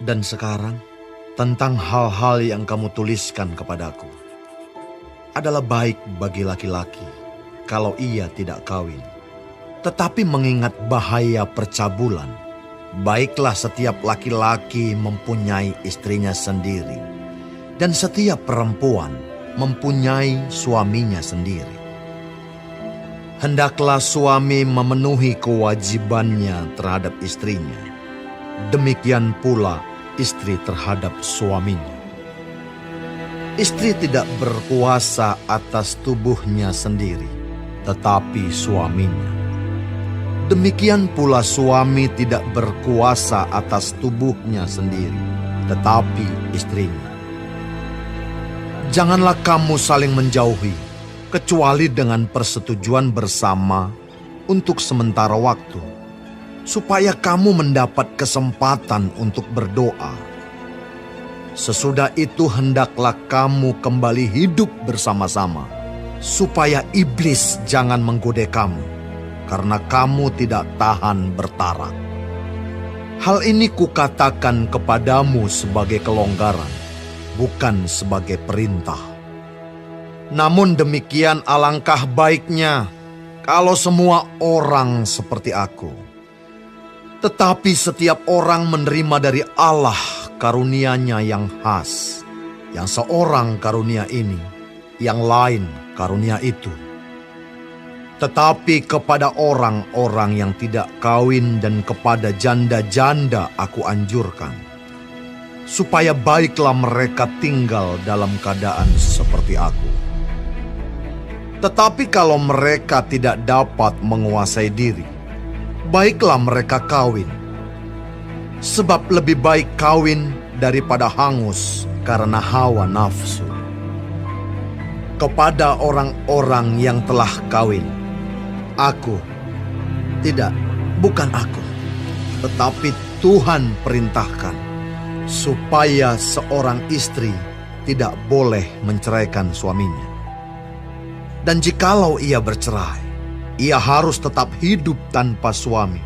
Dan sekarang, tentang hal-hal yang kamu tuliskan kepadaku, adalah baik bagi laki-laki kalau ia tidak kawin. Tetapi mengingat bahaya percabulan, baiklah setiap laki-laki mempunyai istrinya sendiri, dan setiap perempuan mempunyai suaminya sendiri. Hendaklah suami memenuhi kewajibannya terhadap istrinya, demikian pula istri terhadap suaminya. Istri tidak berkuasa atas tubuhnya sendiri, tetapi suaminya. Demikian pula suami tidak berkuasa atas tubuhnya sendiri, tetapi istrinya. Janganlah kamu saling menjauhi, kecuali dengan persetujuan bersama untuk sementara waktu, supaya kamu mendapat kesempatan untuk berdoa. Sesudah itu hendaklah kamu kembali hidup bersama-sama, supaya iblis jangan menggoda kamu, karena kamu tidak tahan bertarak. Hal ini kukatakan kepadamu sebagai kelonggaran, bukan sebagai perintah. Namun demikian alangkah baiknya kalau semua orang seperti aku. Tetapi setiap orang menerima dari Allah karunia-Nya yang khas. Yang seorang karunia ini, yang lain karunia itu. Tetapi kepada orang-orang yang tidak kawin dan kepada janda-janda aku anjurkan, supaya baiklah mereka tinggal dalam keadaan seperti aku. Tetapi kalau mereka tidak dapat menguasai diri, baiklah mereka kawin. Sebab lebih baik kawin daripada hangus karena hawa nafsu. Kepada orang-orang yang telah kawin, bukan aku, tetapi Tuhan perintahkan, supaya seorang istri tidak boleh menceraikan suaminya. Dan jikalau ia bercerai, ia harus tetap hidup tanpa suami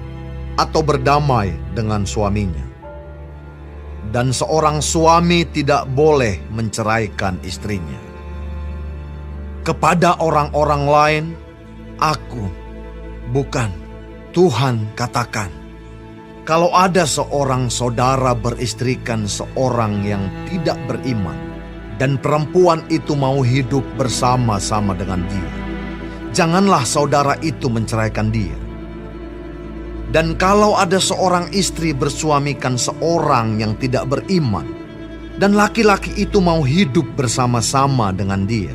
atau berdamai dengan suaminya. Dan seorang suami tidak boleh menceraikan istrinya. Kepada orang-orang lain, bukan Tuhan katakan, kalau ada seorang saudara beristrikan seorang yang tidak beriman, dan perempuan itu mau hidup bersama-sama dengan dia, janganlah saudara itu menceraikan dia. Dan kalau ada seorang istri bersuamikan seorang yang tidak beriman, dan laki-laki itu mau hidup bersama-sama dengan dia,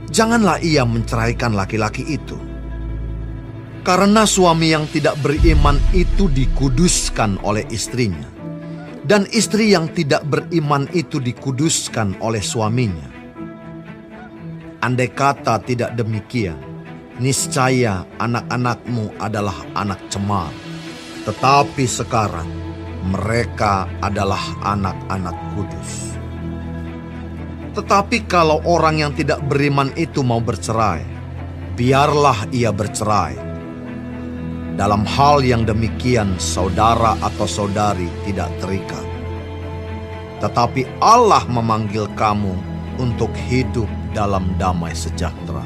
janganlah ia menceraikan laki-laki itu. Karena suami yang tidak beriman itu dikuduskan oleh istrinya, dan istri yang tidak beriman itu dikuduskan oleh suaminya. Andai kata tidak demikian, niscaya anak-anakmu adalah anak cemar. Tetapi sekarang mereka adalah anak-anak kudus. Tetapi kalau orang yang tidak beriman itu mau bercerai, biarlah ia bercerai. Dalam hal yang demikian saudara atau saudari tidak terikat. Tetapi Allah memanggil kamu untuk hidup dalam damai sejahtera.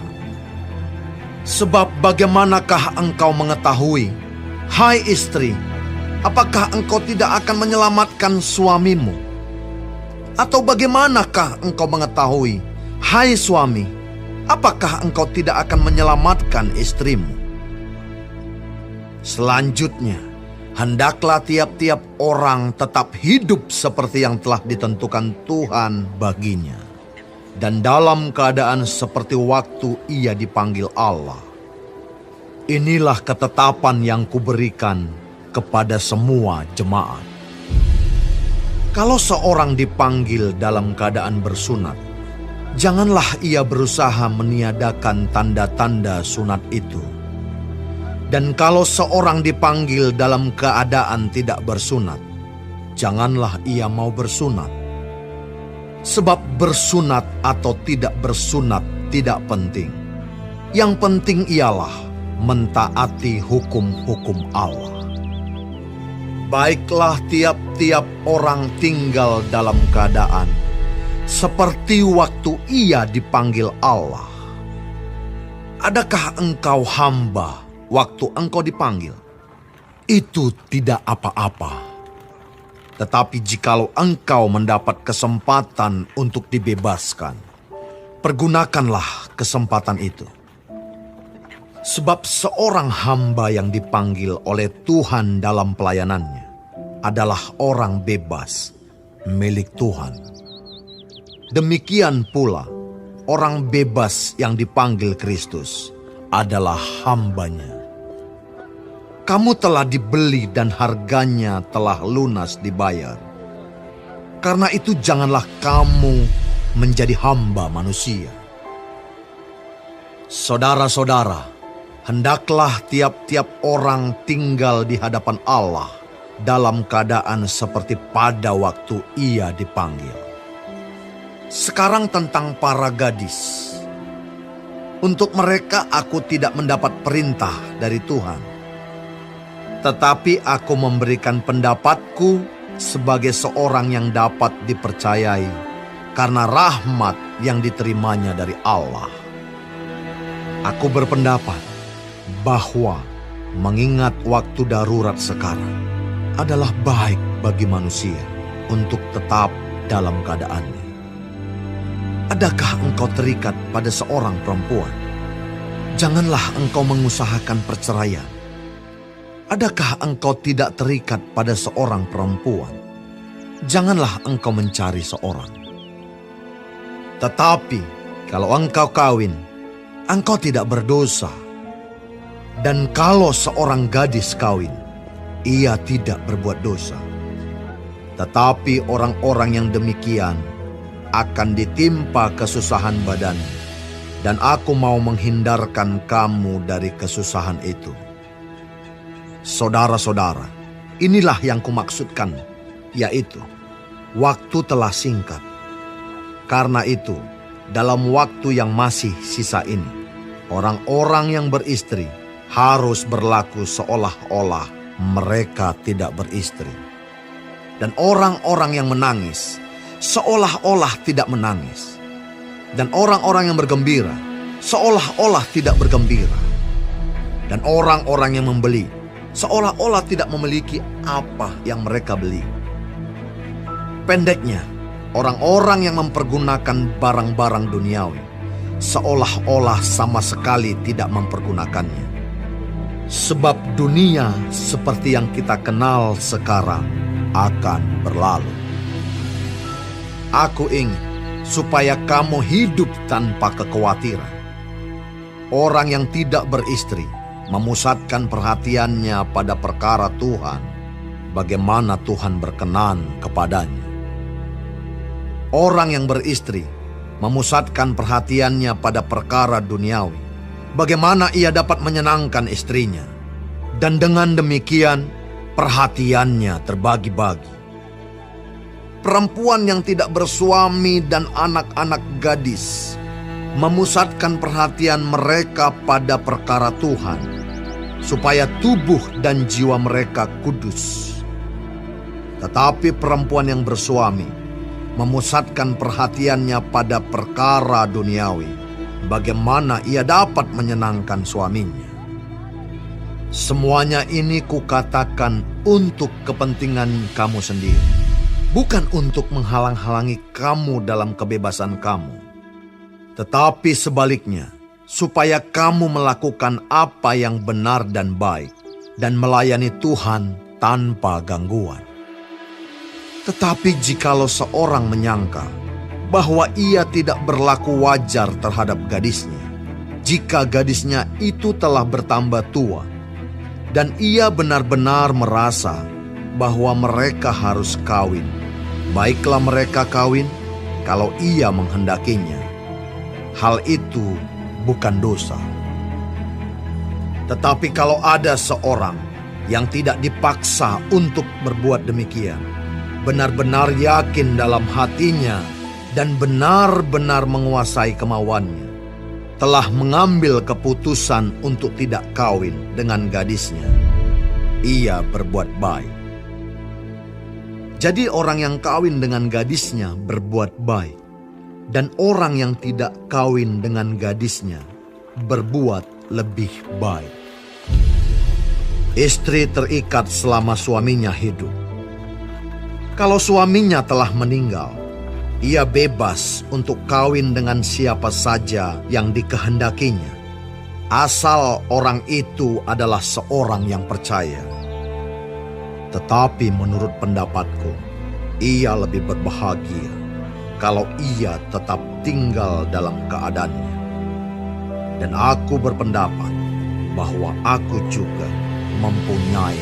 Sebab bagaimanakah engkau mengetahui, hai istri, apakah engkau tidak akan menyelamatkan suamimu? Atau bagaimanakah engkau mengetahui, hai suami, apakah engkau tidak akan menyelamatkan istrimu? Selanjutnya, hendaklah tiap-tiap orang tetap hidup seperti yang telah ditentukan Tuhan baginya, dan dalam keadaan seperti waktu ia dipanggil Allah. Inilah ketetapan yang kuberikan kepada semua jemaat. Kalau seorang dipanggil dalam keadaan bersunat, janganlah ia berusaha meniadakan tanda-tanda sunat itu. Dan kalau seorang dipanggil dalam keadaan tidak bersunat, janganlah ia mau bersunat. Sebab bersunat atau tidak bersunat tidak penting. Yang penting ialah mentaati hukum-hukum Allah. Baiklah tiap-tiap orang tinggal dalam keadaan seperti waktu ia dipanggil Allah. Adakah engkau hamba waktu engkau dipanggil? Itu tidak apa-apa. Tetapi jikalau engkau mendapat kesempatan untuk dibebaskan, pergunakanlah kesempatan itu. Sebab seorang hamba yang dipanggil oleh Tuhan dalam pelayanannya adalah orang bebas milik Tuhan. Demikian pula orang bebas yang dipanggil Kristus adalah hambanya. Kamu telah dibeli dan harganya telah lunas dibayar. Karena itu janganlah kamu menjadi hamba manusia. Saudara-saudara, hendaklah tiap-tiap orang tinggal di hadapan Allah dalam keadaan seperti pada waktu ia dipanggil. Sekarang tentang para gadis. Untuk mereka aku tidak mendapat perintah dari Tuhan. Tetapi aku memberikan pendapatku sebagai seorang yang dapat dipercayai karena rahmat yang diterimanya dari Allah. Aku berpendapat bahwa mengingat waktu darurat sekarang adalah baik bagi manusia untuk tetap dalam keadaannya. Adakah engkau terikat pada seorang perempuan? Janganlah engkau mengusahakan perceraian. Adakah engkau tidak terikat pada seorang perempuan? Janganlah engkau mencari seorang. Tetapi kalau engkau kawin, engkau tidak berdosa. Dan kalau seorang gadis kawin, ia tidak berbuat dosa. Tetapi orang-orang yang demikian akan ditimpa kesusahan badan, dan aku mau menghindarkan kamu dari kesusahan itu. Saudara-saudara, inilah yang kumaksudkan, yaitu waktu telah singkat. Karena itu, dalam waktu yang masih sisa ini, orang-orang yang beristri harus berlaku seolah-olah mereka tidak beristri. Dan orang-orang yang menangis seolah-olah tidak menangis. Dan orang-orang yang bergembira seolah-olah tidak bergembira. Dan orang-orang yang membeli seolah-olah tidak memiliki apa yang mereka beli. Pendeknya, orang-orang yang mempergunakan barang-barang duniawi seolah-olah sama sekali tidak mempergunakannya. Sebab dunia seperti yang kita kenal sekarang akan berlalu. Aku ingin supaya kamu hidup tanpa kekhawatiran. Orang yang tidak beristri memusatkan perhatiannya pada perkara Tuhan, bagaimana Tuhan berkenan kepadanya. Orang yang beristri memusatkan perhatiannya pada perkara duniawi, bagaimana ia dapat menyenangkan istrinya. Dan dengan demikian, perhatiannya terbagi-bagi. Perempuan yang tidak bersuami dan anak-anak gadis memusatkan perhatian mereka pada perkara Tuhan, supaya tubuh dan jiwa mereka kudus. Tetapi perempuan yang bersuami memusatkan perhatiannya pada perkara duniawi, bagaimana ia dapat menyenangkan suaminya. Semuanya ini kukatakan untuk kepentingan kamu sendiri, bukan untuk menghalang-halangi kamu dalam kebebasan kamu, tetapi sebaliknya, supaya kamu melakukan apa yang benar dan baik, dan melayani Tuhan tanpa gangguan. Tetapi jikalau seorang menyangka bahwa ia tidak berlaku wajar terhadap gadisnya, jika gadisnya itu telah bertambah tua, dan ia benar-benar merasa bahwa mereka harus kawin, baiklah mereka kawin kalau ia menghendakinya. Hal itu bukan dosa. Tetapi kalau ada seorang yang tidak dipaksa untuk berbuat demikian, benar-benar yakin dalam hatinya dan benar-benar menguasai kemauannya, telah mengambil keputusan untuk tidak kawin dengan gadisnya, ia berbuat baik. Jadi orang yang kawin dengan gadisnya berbuat baik, dan orang yang tidak kawin dengan gadisnya berbuat lebih baik. Istri terikat selama suaminya hidup. Kalau suaminya telah meninggal, ia bebas untuk kawin dengan siapa saja yang dikehendakinya, asal orang itu adalah seorang yang percaya. Tetapi menurut pendapatku, ia lebih berbahagia kalau ia tetap tinggal dalam keadaannya. Dan aku berpendapat bahwa aku juga mempunyai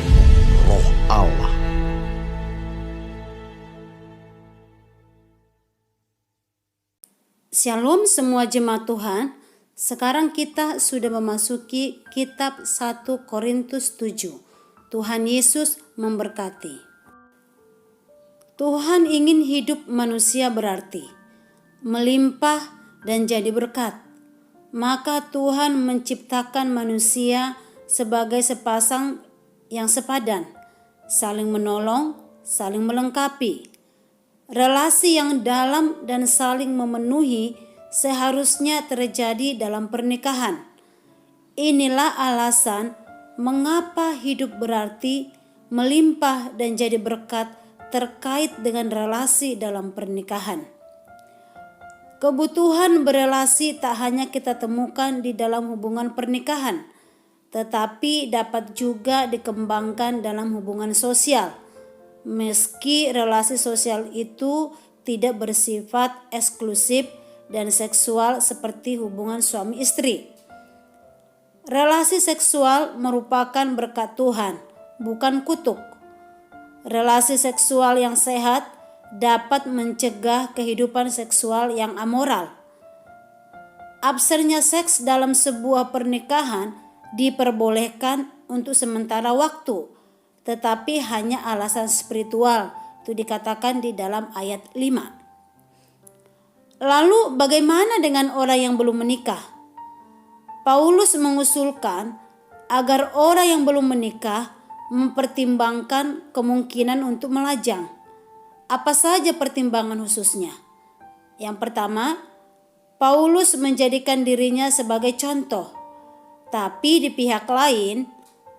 Roh Allah. Shalom semua jemaat Tuhan. Sekarang kita sudah memasuki kitab 1 Korintus 7. Tuhan Yesus memberkati. Tuhan ingin hidup manusia berarti, melimpah dan jadi berkat. Maka Tuhan menciptakan manusia sebagai sepasang yang sepadan, saling menolong, saling melengkapi. Relasi yang dalam dan saling memenuhi seharusnya terjadi dalam pernikahan. Inilah alasan mengapa hidup berarti, melimpah dan jadi berkat terkait dengan relasi dalam pernikahan. Kebutuhan berelasi tak hanya kita temukan di dalam hubungan pernikahan, tetapi dapat juga dikembangkan dalam hubungan sosial. Meski relasi sosial itu tidak bersifat eksklusif dan seksual seperti hubungan suami istri. Relasi seksual merupakan berkat Tuhan, bukan kutuk. Relasi seksual yang sehat dapat mencegah kehidupan seksual yang amoral. Absennya seks dalam sebuah pernikahan diperbolehkan untuk sementara waktu, tetapi hanya alasan spiritual, itu dikatakan di dalam ayat 5. Lalu bagaimana dengan orang yang belum menikah? Paulus mengusulkan agar orang yang belum menikah mempertimbangkan kemungkinan untuk melajang. Apa saja pertimbangan khususnya? Yang pertama, Paulus menjadikan dirinya sebagai contoh. Tapi di pihak lain,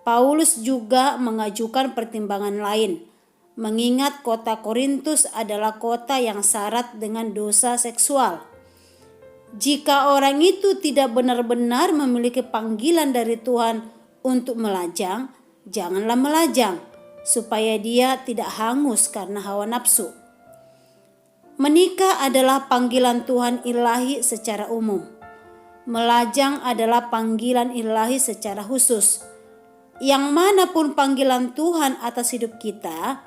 Paulus juga mengajukan pertimbangan lain, mengingat kota Korintus adalah kota yang syarat dengan dosa seksual. Jika orang itu tidak benar-benar memiliki panggilan dari Tuhan untuk melajang, janganlah melajang, supaya dia tidak hangus karena hawa nafsu. Menikah adalah panggilan Tuhan ilahi secara umum. Melajang adalah panggilan ilahi secara khusus. Yang manapun panggilan Tuhan atas hidup kita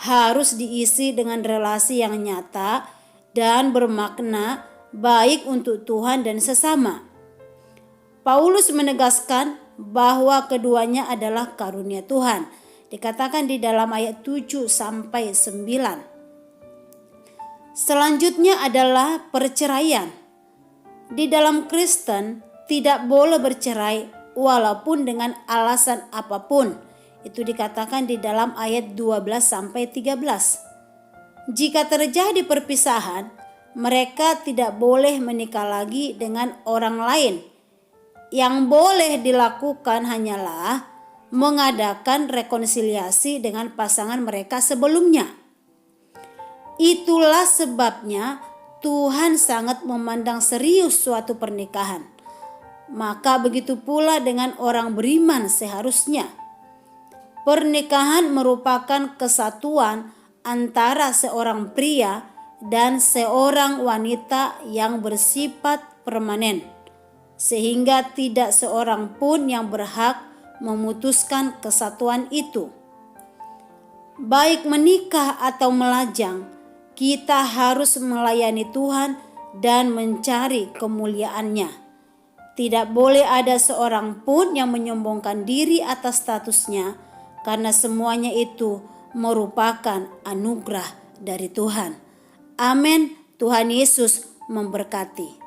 harus diisi dengan relasi yang nyata dan bermakna baik untuk Tuhan dan sesama. Paulus menegaskan bahwa keduanya adalah karunia Tuhan. Dikatakan di dalam ayat 7-9. Selanjutnya adalah perceraian. Di dalam Kristen tidak boleh bercerai walaupun dengan alasan apapun. Itu dikatakan di dalam ayat 12-13. Jika terjadi perpisahan, mereka tidak boleh menikah lagi dengan orang lain. Yang boleh dilakukan hanyalah mengadakan rekonsiliasi dengan pasangan mereka sebelumnya. Itulah sebabnya Tuhan sangat memandang serius suatu pernikahan. Maka begitu pula dengan orang beriman seharusnya. Pernikahan merupakan kesatuan antara seorang pria dan seorang wanita yang bersifat permanen, sehingga tidak seorang pun yang berhak memutuskan kesatuan itu. Baik menikah atau melajang, kita harus melayani Tuhan dan mencari kemuliaan-Nya. Tidak boleh ada seorang pun yang menyombongkan diri atas statusnya, karena semuanya itu merupakan anugerah dari Tuhan. Amin. Tuhan Yesus memberkati.